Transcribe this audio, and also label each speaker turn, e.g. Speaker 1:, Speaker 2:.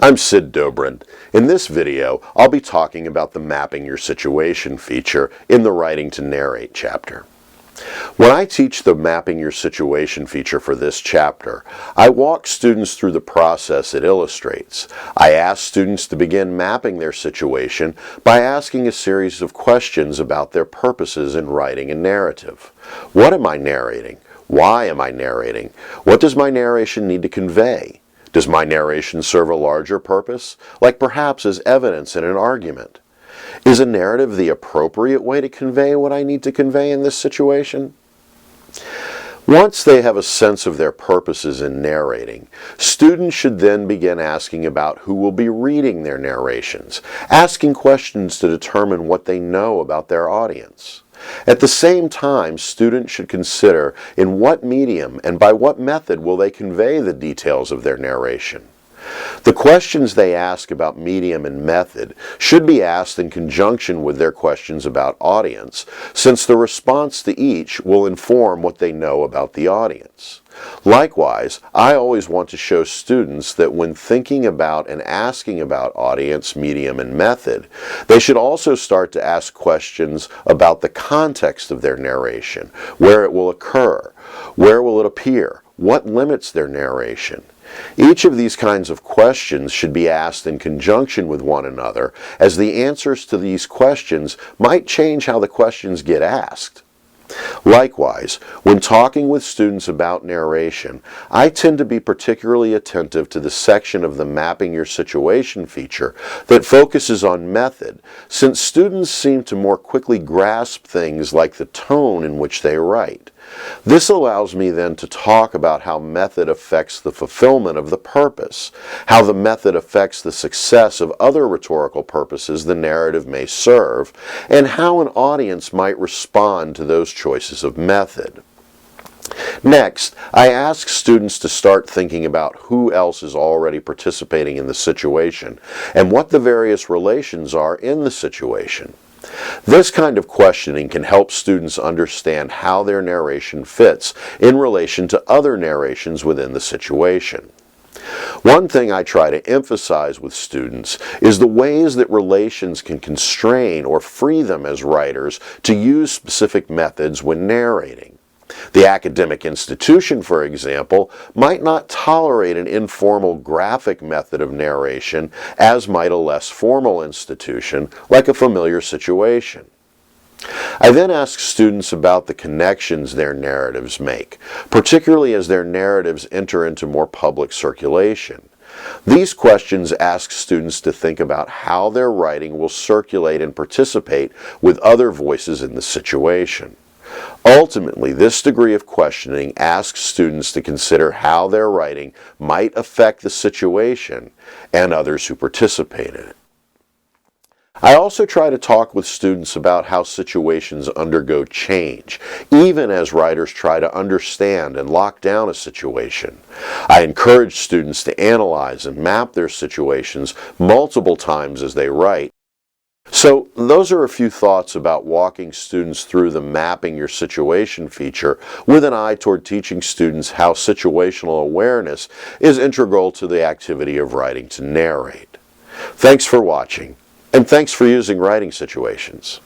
Speaker 1: I'm Sid Dobrin. In this video, I'll be talking about the Mapping Your Situation feature in the Writing to Narrate chapter. When I teach the Mapping Your Situation feature for this chapter, I walk students through the process it illustrates. I ask students to begin mapping their situation by asking a series of questions about their purposes in writing a narrative. What am I narrating? Why am I narrating? What does my narration need to convey? Does my narration serve a larger purpose, like perhaps as evidence in an argument? Is a narrative the appropriate way to convey what I need to convey in this situation? Once they have a sense of their purposes in narrating, students should then begin asking about who will be reading their narrations, asking questions to determine what they know about their audience. At the same time, students should consider in what medium and by what method will they convey the details of their narration. The questions they ask about medium and method should be asked in conjunction with their questions about audience, since the response to each will inform what they know about the audience. Likewise, I always want to show students that when thinking about and asking about audience, medium, and method, they should also start to ask questions about the context of their narration, where it will occur, where will it appear, what limits their narration. Each of these kinds of questions should be asked in conjunction with one another, as the answers to these questions might change how the questions get asked. Likewise, when talking with students about narration, I tend to be particularly attentive to the section of the Mapping Your Situation feature that focuses on method, since students seem to more quickly grasp things like the tone in which they write. This allows me then to talk about how method affects the fulfillment of the purpose, how the method affects the success of other rhetorical purposes the narrative may serve, and how an audience might respond to those choices of method. Next, I ask students to start thinking about who else is already participating in the situation and what the various relations are in the situation. This kind of questioning can help students understand how their narration fits in relation to other narrations within the situation. One thing I try to emphasize with students is the ways that relations can constrain or free them as writers to use specific methods when narrating. The academic institution, for example, might not tolerate an informal graphic method of narration as might a less formal institution, like a familiar situation. I then ask students about the connections their narratives make, particularly as their narratives enter into more public circulation. These questions ask students to think about how their writing will circulate and participate with other voices in the situation. Ultimately, this degree of questioning asks students to consider how their writing might affect the situation and others who participate in it. I also try to talk with students about how situations undergo change, even as writers try to understand and lock down a situation. I encourage students to analyze and map their situations multiple times as they write. So those are a few thoughts about walking students through the Mapping Your Situation feature with an eye toward teaching students how situational awareness is integral to the activity of writing to narrate. Thanks for watching, and thanks for using writing situations.